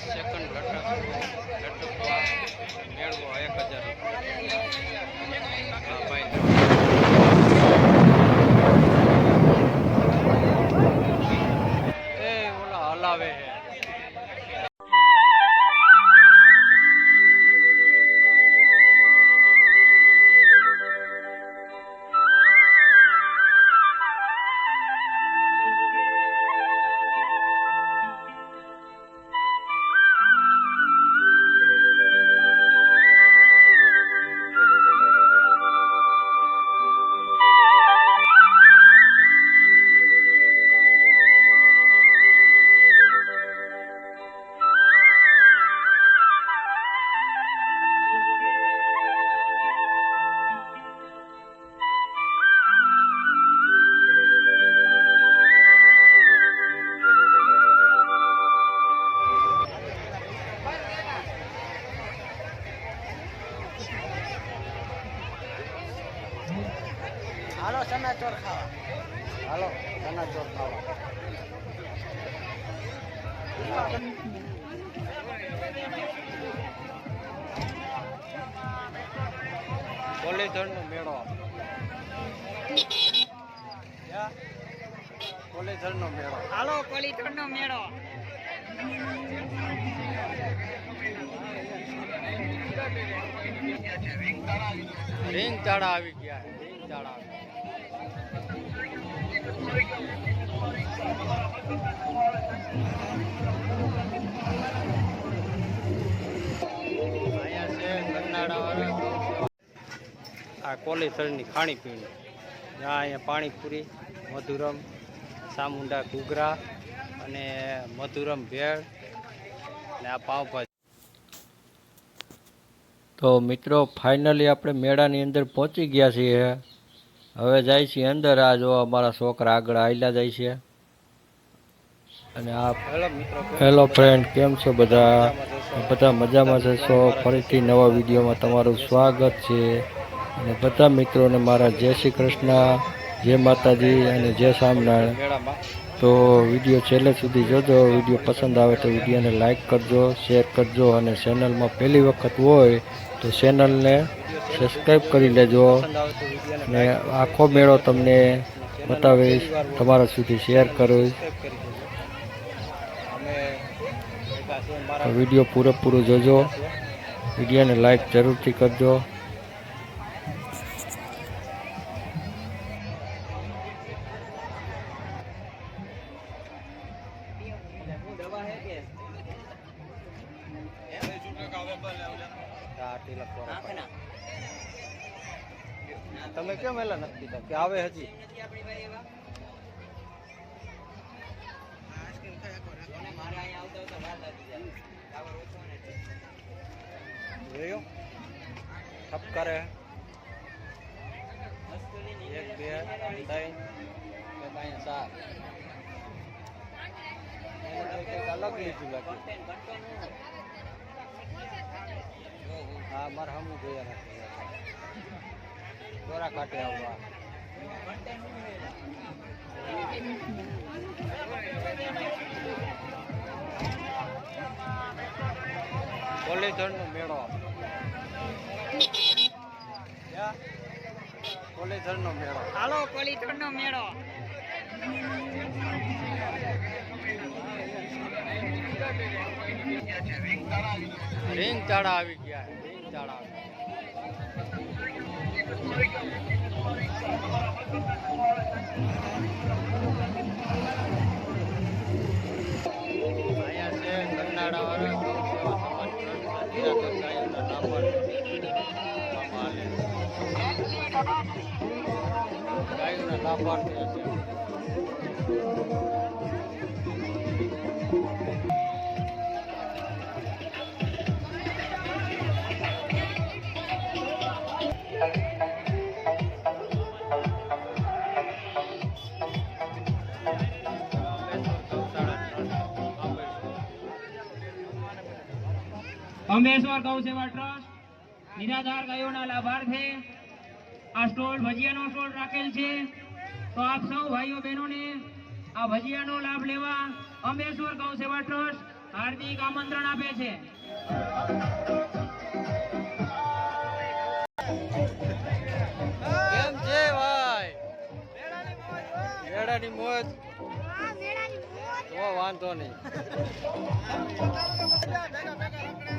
Second લટકવા મેળવો 1000 રૂપિયા ભાઈ એ ઓલા હલાવે હે હાલો ચના ચોર ખાવા હાલો ચના ચોર ખાવા કોલેધરનો મેળો કોલેધરનો મેળો હાલો કોલીધરનો મેળો રીંગ તાળા આવી ગયા રીંગ તાળા અહીંયા છે ગરનાળા આ કોલેધરની ખાણીપીણી જ્યાં અહીંયા પાણીપુરી મધુરમ ચામુંડા ઘૂઘરા અને મધુરમ ભેળ અને આ પાવભાજી. તો મિત્રો ફાઇનલી આપણે મેળાની અંદર પહોંચી ગયા છીએ. હવે જાય છીએ અંદર. આ જો અમારા છોકરા આગળ આયલા જાય છે. અને આ હેલો ફ્રેન્ડ, કેમ છો બધા? બધા મજામાં જશો. ફરીથી નવા વિડીયોમાં તમારું સ્વાગત છે. અને બધા મિત્રોને મારા જય શ્રી કૃષ્ણ, જય માતાજી અને જય સ્વામિનારાયણ. તો વિડીયો છેલ્લે સુધી જોજો. વિડીયો પસંદ આવે તો વિડીયોને લાઈક કરજો, શેર કરજો અને ચેનલમાં પહેલી વખત હોય તો ચેનલને સબસ્ક્રાઈબ કરી લેજો. ને આખો મેળો તમને બતાવીશ, તમારા સુધી શેર કરીશ. વિડીયો પૂરેપૂરો જોજો. વિડીયોને લાઈક જરૂરથી કરજો. તમે કેમ એલા નથી પીતા કે આવે હજી? ઠપકારે 1 2 3 4 અલગ લીધું લાગે. હા મારે હમું જોયા નથી. દોરા કાઢે આવવા કોલેધરનો મેળો કોલેધરનો મેળો હાલો કોલીધરનો મેળો રીંગ તાળા આવી ગયા. રીંગ તાળા અહીંયા છે ગરનાળા ગાયોના લાભાર્થી છે. અંબેશ્વર ગૌ સેવા ટ્રસ્ટ નિરાધાર ગાયોના લાભાર્થે આ સ્ટોલ ભજીયાનો સ્ટોલ રાખેલ છે. તો આપ સૌ ભાઈઓ બહેનોને આ ભજીયાનો લાભ લેવા અંબેશ્વર ગૌ સેવા ટ્રસ્ટ હાર્દિક આમંત્રણ આપે છે. કેમ છે ભાઈ? મેળાની મોજ તો વાંધો નહીં.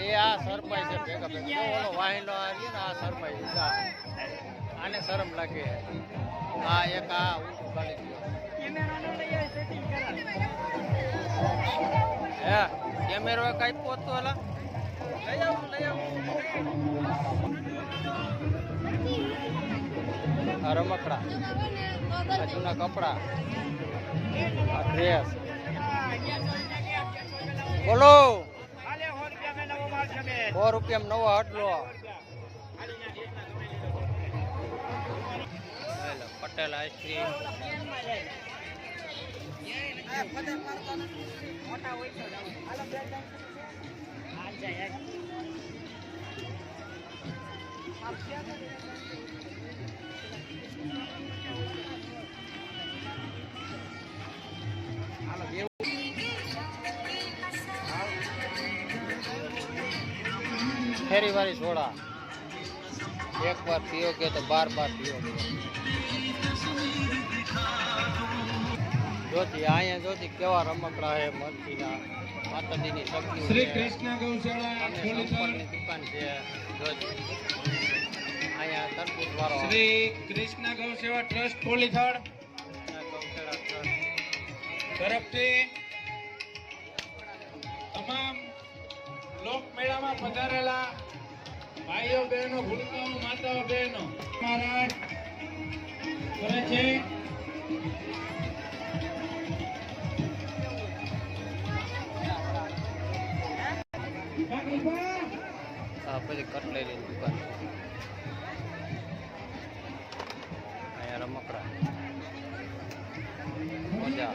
એ આ શરમાઈ છે ભેગા ભેગા. ઓલો વાહિનો આ રહ્યો ને આ શરમાઈ છે. આને શરમ લાગે. આ એક આ ઊંચું ખાલી ગયો. હે કેમેરો કઈ પોતો એલા લઈ આવું આ રમકડા, આ જૂના કપડા, આ ડ્રેસ. બોલો 100 રૂપિયા નવો હટલો. પટેલ આઈસ્ક્રીમ. ફેરી વાળી સોડા એક વાર પીઓ કે તો બાર પીઓ. જોતી અહીંયા જોતી કેવા રમકડા હે મરચીના, માતાજીની શક્તિ. શ્રી કૃષ્ણ ગૌશાળા ની દુકાન છે. જોતી અહીંયા તરબૂચ વાળો શ્રી કૃષ્ણ ગૌસેવા ટ્રસ્ટ પોલીથડ તરફથી તમામ લોક મેળામાં પધારેલા ભાઈઓ બહેનો, ભૂલકાઓ, માતાઓ બહેનો મહારાજ કરે છે. આ બધી કટલેરી દુકાન. અહીંયા રમકડા મજા.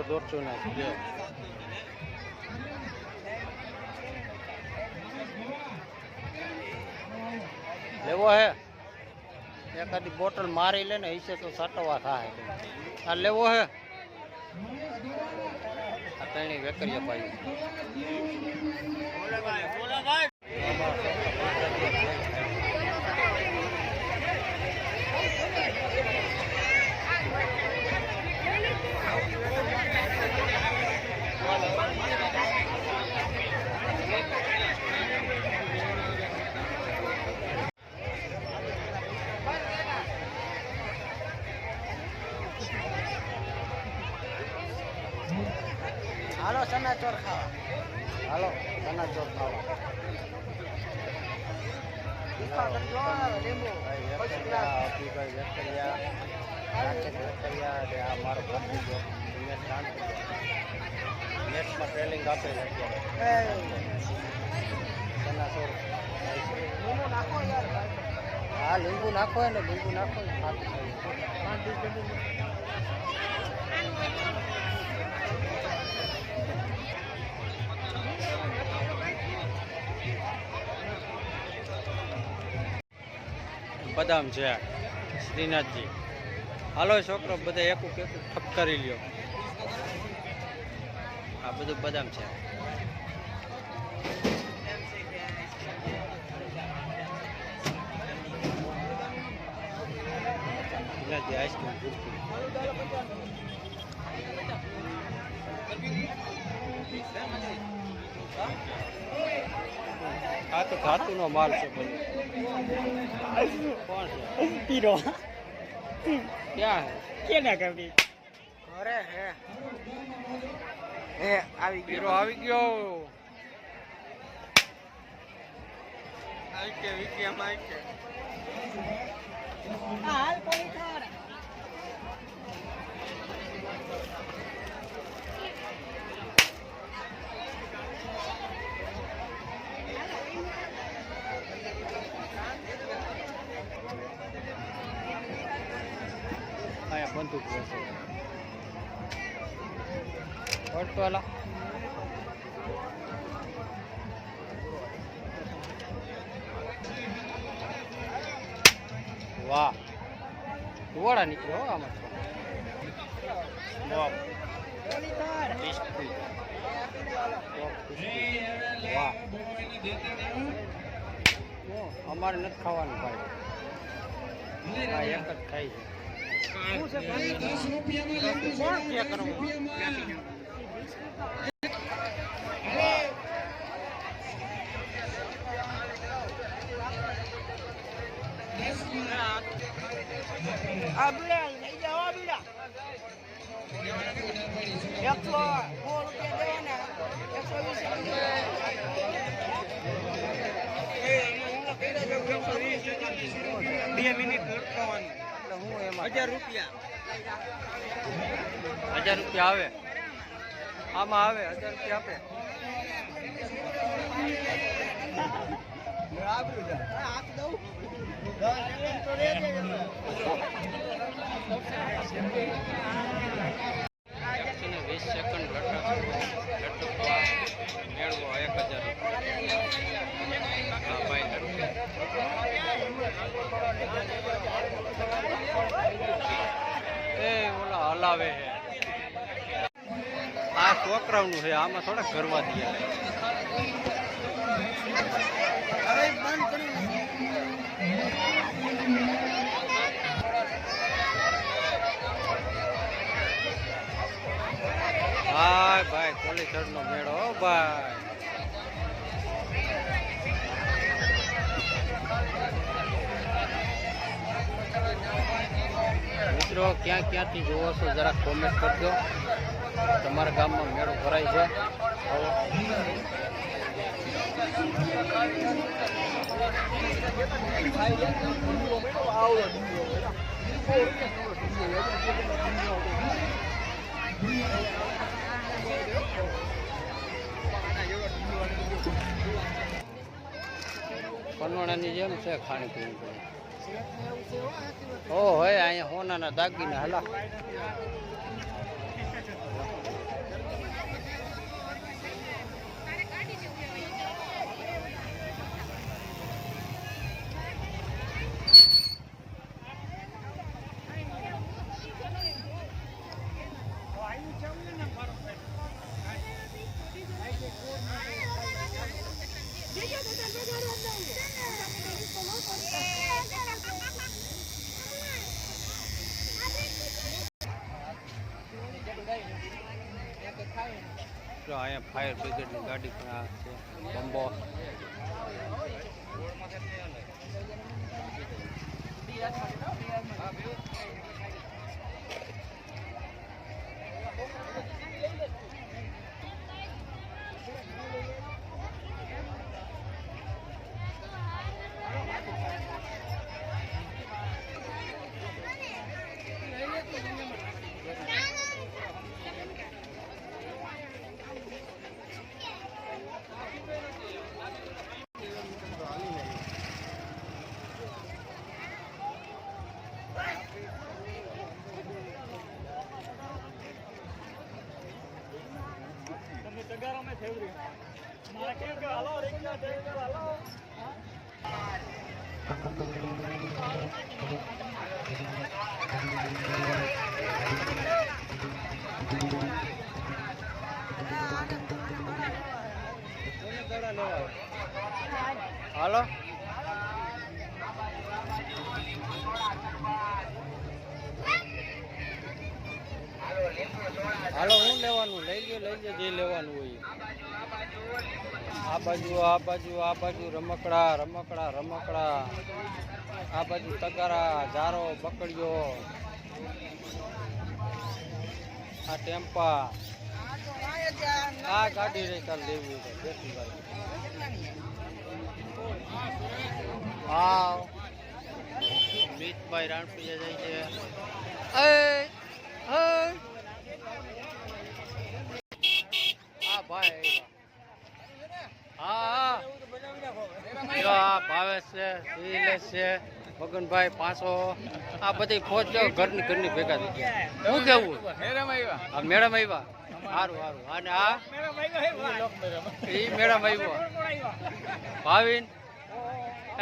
દોઢસો ના છે. લેવો હે એકાદી બોટલ મારી લે ને હિસે તો સટવા થાય. આ લેવો હે આ ત્રણેય વેકરિયા ભાઈ. હાલો ચના ચોર ખાવા. હાલો ચના ચોર ખાવા. આ મારો નેટમાં ટ્રેનિંગ આપે છે. ચના ચોર. હા લીંબુ નાખો ને લીંબુ નાખો ને. બદામ છે શ્રીનાથજી. હાલો છોકરો બધા એક ઠપ કરી લ્યો. આ બધું બદામ છે. શ્રીનાથજી આઈસ્ક્રીમ ગુડકી. આ તો ધાતુનો માલ છે બધો. કોણ છે? પીરો. ક્યાં હે? કેના કબડી? અરે હે હે આવી ગયો. પીરો આવી ગયો. આવી કે વિકી આમ આવી કે. હાલ કોઈ થાર. બંદૂક વેચે વટવાલા વાહ ધોળા નીકળ્યો હો આમાં વાહ વાહ અમારે નથી ખાવાનું ભાઈ આ એક જ ખાઈ છે 10 રૂપિયામાં લેવું છે. 10 રૂપિયામાં. આ બીડા લઈ જાઓ આ બીડા 2 મિનિટ લટકાવવાની એટલે હું એમાં 1000 રૂપિયા આવે આમાં આવે 1000 રૂપિયા આપે હાથ દઉં 20 સેકન્ડ લટકવા મેળવો 1000 રૂપિયા ભાઈ એ ઓલા હલાવે છે આ છોકરાઓનું છે આમાં થોડા કરવા દે હવે બંધ કરી હાય ભાઈ કોલેસર નો મેળો હો ભાઈ મિત્રો ક્યાં ક્યાંથી જોવો છો જરા કોમેન્ટ કરજો તમારા ગામમાં મેળો ભરાય છે પનોણાની જેમ છે ખાણી પીણી ઓ હોય અહીંયા હોનાના દાગીના હલા જો અહીંયા ફાયર બ્રિગેડની ગાડી પણ આ છે બંબો હાલો હાલો હું લેવાનું લઈ લે જે લેવાનું હોય આ બાજુ રમકડા આ બાજુ તગારા જારો બકડીઓ આ ટેમ્પા આ ગાડી રે ચાલ લેવી છે બેઠી ગાડી હા મિતભાઈ રાણપુરિયા જાય છે આ ભાઈ હા જો આ ભાવેશ છે, શૈલેષ છે, મગનભાઈ, પાંચો, આ બધી ફોજ જો ઘરની ભેગા થઈ ગયા. શું કેવું? આ મેડમ આવ્યા. સારું સારું. અને આ એ મેડમ આવ્યો. ભાવિન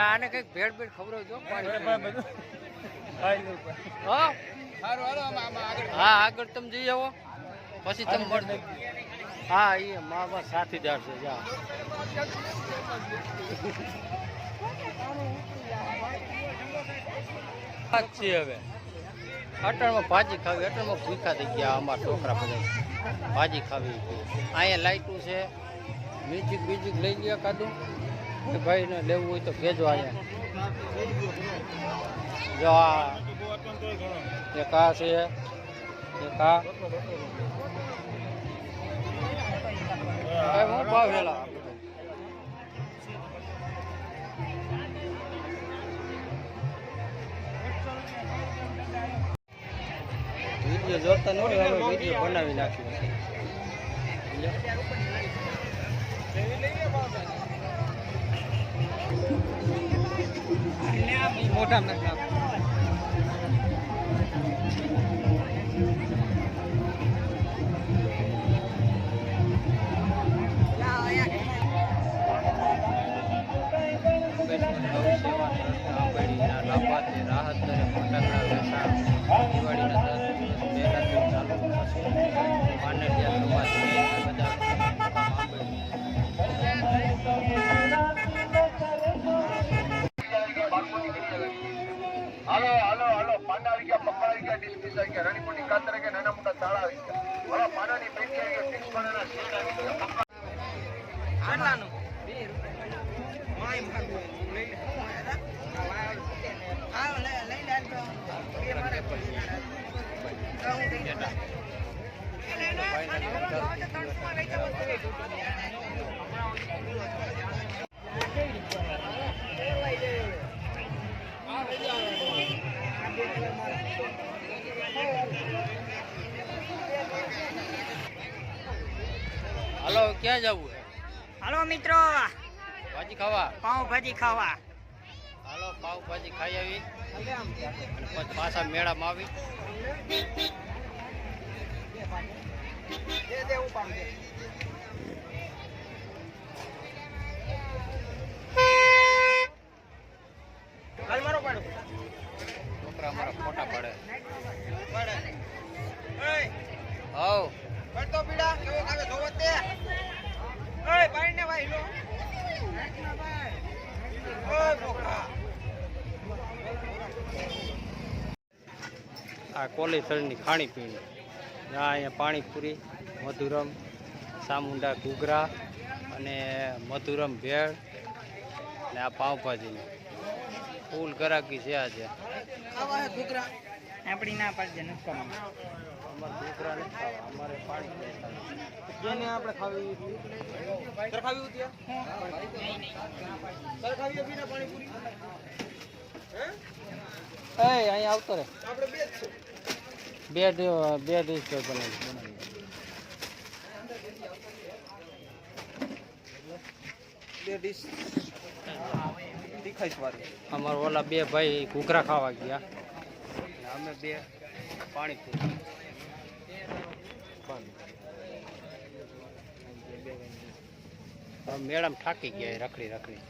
આને કઈક ભેળ ખવડાવજો. હા આગળ તમે જઈ આવો પછી તમે મળજો. હા એ મારા સાથીદાર છે. જા છે હવે અટણમાં ભાજી ખાવી. અટણમાં ભૂખા થઈ ગયા અમારા છોકરા બધા. ભાજી ખાવી. અહીંયા લાઈટું છે. મ્યુઝિક લઈ ગયા કાદું કે ભાઈને લેવું હોય તો કહેજો. અહીંયા જો આ એક આ છે, એક આ હું ભાવ હેલા વિડીયો જોતા ન હોય હવે વિડીયો બનાવી નાખ્યો. મોટા રાહત દરે ફટાકડા વેચાણ દિવાળીના 10 દિવસ પહેલાથી ચાલુ હાલો પાના આવી ગયા, પપ્પા આવી ગયા, ડિસ્મિસ આવી ગયા, રણીપુરની કાતર આવી ગયા, નાના મોટા તાળા આવી ગયા. હાલો પાનાની પેટી આવી ગયા, ફિક્સ પાનાના શેડ આવી ગયા. હાલો ક્યાં જવું? હાલો મિત્રો, ભાજી ખાવા, પાઉંભાજી ખાવા. હાલો પાઉંભાજી ખાઈ આવી અને પછી પાછા મેળામાં આવી. છોકરા અમારા ફોટા પાડે. હવ પડતો પીડા કેવો કાવે જોવો તે ઓય ભાઈ ને ભાઈ લો ઓય બોકા આ કોલેસરની ખાણીપીણી. અહીંયા પાણીપુરી, મધુરમ, સામુંડા ઘૂઘરા અને મધુરમ ભેળ અને આ પાઉંભાજીની ફૂલ ગરાકી છે આજે. ખાવા હે ઘૂઘરા આપણી ના પાડજે નક્કમ. અમારે ઘૂઘરા નથી ખાવા, અમારે પાણીપુરી ખાવી. જેને આપણે ખાવી સર ખાવી હતી સર ખાવી હતી ને પાણીપુરી હે અહીંયા આવતો રે. આપણે બે જ છે બે ડીશ બનાવી. બે ડીશ તીખાઈ વાળી. અમારા ઓલા બે ભાઈ ઘૂઘરા ખાવા ગયા અને અમે બે પાણીપુરી. મેડમ થાકી ગયા રખડી.